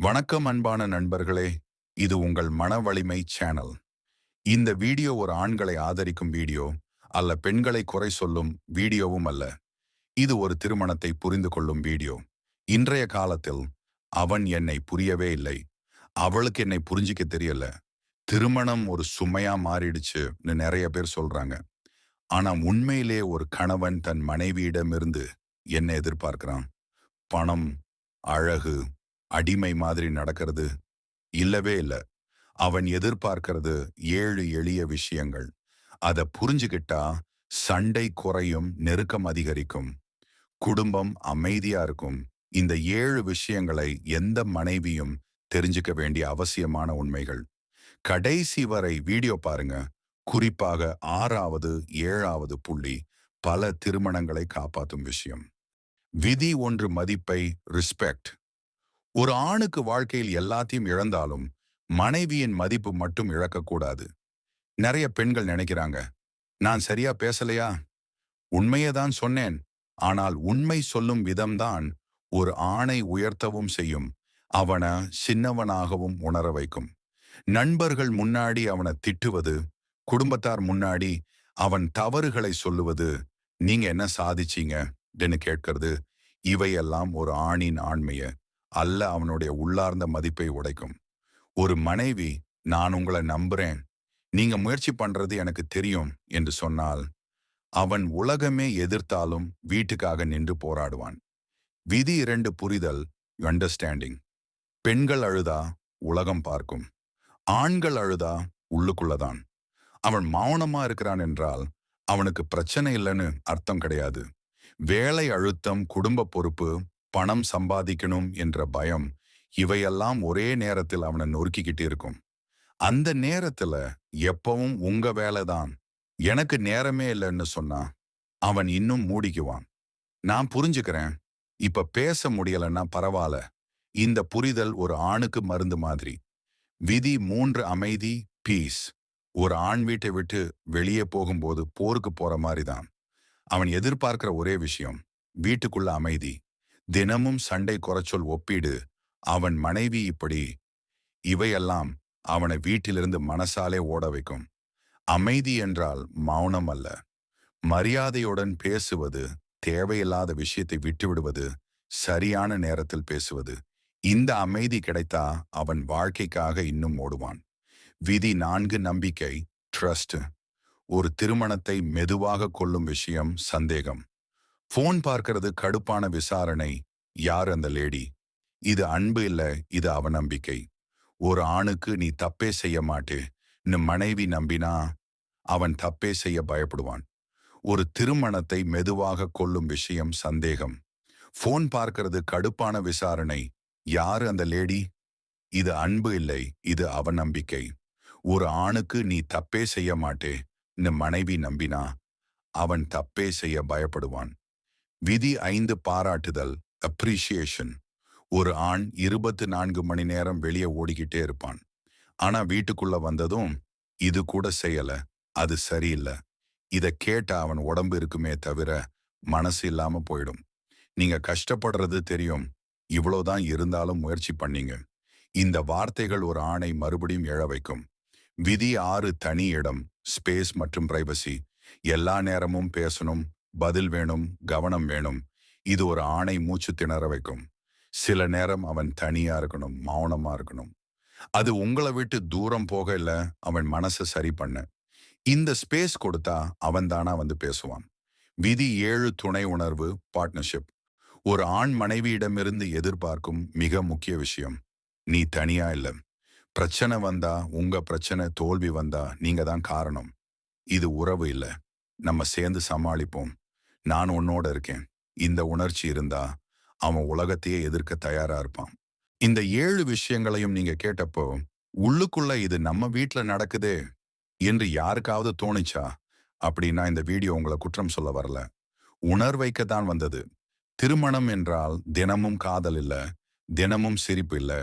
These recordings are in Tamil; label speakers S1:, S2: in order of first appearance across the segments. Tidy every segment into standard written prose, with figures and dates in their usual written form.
S1: வணக்கம் அன்பான நண்பர்களே. இது உங்கள் மன வலிமை சேனல். இந்த வீடியோ ஒரு ஆண்களை ஆதரிக்கும் வீடியோ அல்ல, பெண்களை குறை சொல்லும் வீடியோவும் அல்ல. இது ஒரு திருமணத்தை புரிந்து கொள்ளும் வீடியோ. இன்றைய காலத்தில் அவன் என்னை புரியவே இல்லை, அவளுக்கு என்னை புரிஞ்சிக்க தெரியல, திருமணம் ஒரு சுமையா மாறிடுச்சுன்னு நிறைய பேர் சொல்றாங்க. ஆனா உண்மையிலே ஒரு கணவன் தன் மனைவியிடமிருந்து என்ன எதிர்பார்க்கிறான்? பணம், அழகு, அடிமை மாதிரி நடக்கிறது இல்லவே இல்ல. அவன் எதிர்பார்க்கிறது 7 எளிய விஷயங்கள். அத புரிஞ்சுகிட்டா சண்டை குறையும், நெருக்கம் அதிகரிக்கும், குடும்பம் அமைதியா இருக்கும். இந்த 7 விஷயங்களை எந்த மனைவியும் தெரிஞ்சுக்க வேண்டிய அவசியமான உண்மைகள். கடைசி வரை வீடியோ பாருங்க. குறிப்பாக 6வது 7வது புள்ளி பல திருமணங்களை காப்பாற்றும் விஷயம். விதி ஒன்று மதிப்பை ரெஸ்பெக்ட். ஒரு ஆணுக்கு வாழ்க்கையில் எல்லாத்தையும் இழந்தாலும் மனைவியின் மதிப்பு மட்டும் இழக்கக்கூடாது. நிறைய பெண்கள் நினைக்கிறாங்க, நான் சரியா பேசலையா, உண்மையை தான் சொன்னேன். ஆனால் உண்மை சொல்லும் விதம்தான் ஒரு ஆணை உயர்த்தவும் செய்யும், அவனை சின்னவனாகவும் உணர வைக்கும். நண்பர்கள் முன்னாடி அவனை திட்டுவது, குடும்பத்தார் முன்னாடி அவன் தவறுகளை சொல்லுவது, நீங்க என்ன சாதிச்சீங்கன்னு கேட்கறது, இவையெல்லாம் ஒரு ஆணின் ஆண்மைய அல்ல, அவனுடைய உள்ளார்ந்த மதிப்பை உடைக்கும். ஒரு மனைவி, நான் உங்களை நம்புறேன், நீங்க முயற்சி பண்றது எனக்கு தெரியும் என்று சொன்னால், அவன் உலகமே எதிர்த்தாலும் வீட்டுக்காக நின்று போராடுவான். விதி 2 புரிதல், அண்டர்ஸ்டாண்டிங். பெண்கள் அழுதா உலகம் பார்க்கும், ஆண்கள் அழுதா உள்ளுக்குள்ளதான். அவன் மௌனமா இருக்கிறான் என்றால் அவனுக்கு பிரச்சனை இல்லைன்னு அர்த்தம் கிடையாது. வேலை அழுத்தம், குடும்ப பொறுப்பு, பணம் சம்பாதிக்கணும் என்ற பயம், இவையெல்லாம் ஒரே நேரத்தில் அவனை நொறுக்கிக்கிட்டு இருக்கும். அந்த நேரத்துல எப்பவும் உங்க வேலைதான், எனக்கு நேரமே இல்லைன்னு சொன்னா அவன் இன்னும் மூடிக்குவான். நான் புரிஞ்சுக்கிறேன், இப்ப பேச முடியலன்னா பரவாயில்ல. இந்த புரிதல் ஒரு ஆணுக்கு மருந்து மாதிரி. விதி 3 அமைதி, பீஸ். ஒரு ஆண் வீட்டை விட்டு வெளியே போகும்போது போருக்கு போற மாதிரி தான். அவன் எதிர்பார்க்கிற ஒரே விஷயம் வீட்டுக்குள்ள அமைதி. தினமும் சண்டை குறைச்சொல் ஒப்பீடு, அவன் மனைவி இப்படி, இவையெல்லாம் அவனை வீட்டிலிருந்து மனசாலே ஓட வைக்கும். அமைதி என்றால் மௌனம் அல்ல, மரியாதையுடன் பேசுவது, தேவையில்லாத விஷயத்தை விட்டுவிடுவது, சரியான நேரத்தில் பேசுவது. இந்த அமைதி கிடைத்தா அவன் வாழ்க்கைக்காக இன்னும் ஓடுவான். விதி 4 நம்பிக்கை, ட்ரஸ்ட். ஒரு திருமணத்தை மெதுவாக கொள்ளும் விஷயம் சந்தேகம். போன் பார்க்கிறது, கடுப்பான விசாரணை, யார் அந்த லேடி, இது அன்பு இல்ல, இது அவநம்பிக்கை. ஒரு ஆணுக்கு நீ தப்பே செய்ய மாட்டேன்னு மனைவி நம்பினா அவன் தப்பே செய்ய பயப்படுவான். ஒரு திருமணத்தை மெதுவாக கொள்ளும் விஷயம் சந்தேகம். போன் பார்க்கிறது, கடுப்பான விசாரணை, யாரு அந்த லேடி, இது அன்பு இல்லை, இது அவநம்பிக்கை. ஒரு ஆணுக்கு நீ தப்பே செய்ய மாட்டேன்னு மனைவி நம்பினா அவன் தப்பே செய்ய பயப்படுவான். விதி 5 பாராட்டுதல், அப்ரிசியேஷன். ஒரு ஆண் 24 மணி நேரம் வெளியே ஓடிக்கிட்டே இருப்பான். ஆனா வீட்டுக்குள்ள வந்ததும், இது கூட செய்யல, அது சரியில்லை, இத கேட்டா அவன் உடம்பு இருக்குமே தவிர மனசு இல்லாம போயிடும். நீங்க கஷ்டப்படுறது தெரியும், இவ்வளவுதான் இருந்தாலும் முயற்சி பண்ணீங்க. இந்த வார்த்தைகள் ஒரு ஆணை மறுபடியும் எழ வைக்கும். விதி 6 தனி இடம், ஸ்பேஸ் மற்றும் பிரைவசி. எல்லா நேரமும் பேசணும், பதில் வேணும், கவனம் வேணும். இது ஒரு ஆணை மூச்சு திணற வைக்கும். சில நேரம் அவன் தனியா இருக்கணும், மௌனமா இருக்கணும். அது உங்களை விட்டு தூரம் போக இல்ல, அவன் மனசை சரி பண்ண. இந்த ஸ்பேஸ் கொடுத்தா அவன் தானா வந்து பேசுவான். விதி 7 துணை உணர்வு, பார்ட்னர்ஷிப். ஒரு ஆண் மனைவியிடமிருந்து எதிர்பார்க்கும் மிக முக்கிய விஷயம், நீ தனியா இல்ல. பிரச்சனை வந்தா, உங்க பிரச்சனை தோல்வி வந்தா நீங்க தான் காரணம். இது உறவு இல்ல, நம்ம சேர்ந்து சமாளிப்போம், நான் உன்னோட இருக்கேன். இந்த உணர்ச்சி இருந்தா அவன் உலகத்தையே எதிர்க்க தயாரா இருப்பான். இந்த 7 விஷயங்களையும் நீங்க கேட்டப்போ, உள்ளுக்குள்ள இது நம்ம வீட்டுல நடக்குதே என்று யாருக்காவது தோணிச்சா? அப்படின்னா இந்த வீடியோ உங்களை குற்றம் சொல்ல வரல, உணர்வைக்கத்தான் வந்தது. திருமணம் என்றால் தினமும் காதல் இல்ல, தினமும் சிரிப்பு இல்ல,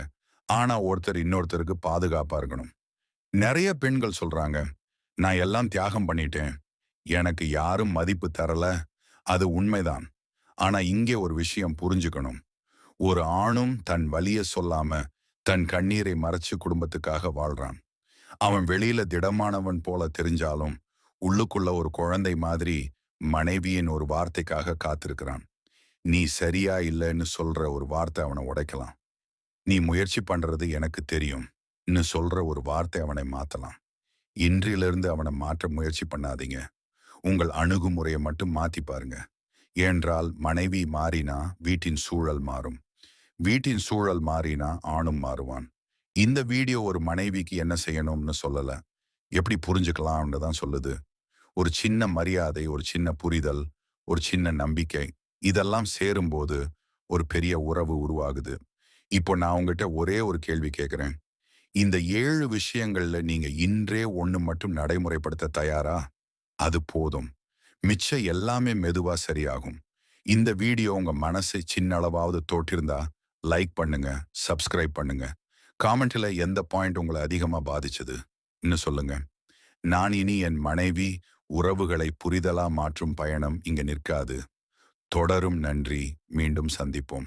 S1: ஆனா ஒருத்தர் இன்னொருத்தருக்கு பாதுகாப்பா இருக்கணும். நிறைய பெண்கள் சொல்றாங்க, நான் எல்லாம் தியாகம் பண்ணிட்டேன், எனக்கு யாரும் மதிப்பு தரல. அது உண்மைதான். ஆனா இங்கே ஒரு விஷயம் புரிஞ்சுக்கணும். ஒரு ஆணும் தன் வலிய சொல்லாம தன் கண்ணீரை மறைச்சு குடும்பத்துக்காக வாழ்றான். அவன் வெளியில திடமானவன் போல தெரிஞ்சாலும் உள்ளுக்குள்ள ஒரு குழந்தை மாதிரி மனைவியின் ஒரு வார்த்தைக்காக காத்திருக்கிறான். நீ சரியா இல்லைன்னு சொல்ற ஒரு வார்த்தை அவனை உடைக்கலாம். நீ முயற்சி பண்றது எனக்கு தெரியும் ன்னு சொல்ற ஒரு வார்த்தை அவனை மாத்தலாம். இன்றிலிருந்து அவனை மாற்ற முயற்சி பண்ணாதீங்க. உங்கள் அணுகுமுறையை மட்டும் மாத்தி பாருங்க. ஏனென்றால் மனைவி மாறினா வீட்டின் சூழல் மாறும். வீட்டின் சூழல் மாறினா ஆணும் மாறுவான். இந்த வீடியோ ஒரு மனைவிக்கு என்ன செய்யணும்னு சொல்லல, எப்படி புரிஞ்சுக்கலாம்னு தான் சொல்லுது. ஒரு சின்ன மரியாதை, ஒரு சின்ன புரிதல், ஒரு சின்ன நம்பிக்கை, இதெல்லாம் சேரும்போது ஒரு பெரிய உறவு உருவாகுது. இப்போ நான் உங்ககிட்ட ஒரே ஒரு கேள்வி கேட்கிறேன். இந்த 7 விஷயங்கள்ல நீங்க இன்றே ஒண்ணு மட்டும் நடைமுறைப்படுத்த தயாரா? அது போதும். மிச்சம் எல்லாமே மெதுவா சரியாகும். இந்த வீடியோ உங்க மனசை சின்ன அளவாவது தொட்டிருந்தா லைக் பண்ணுங்க, சப்ஸ்கிரைப் பண்ணுங்க. காமெண்ட்ல எந்த பாயிண்ட் உங்களை அதிகமா பாதிச்சது இன்னும் சொல்லுங்க. நான் இனி என் மனைவி உறவுகளை புரிதலா மாற்றும் பயணம் இங்க நிற்காது. தொடரும். நன்றி. மீண்டும் சந்திப்போம்.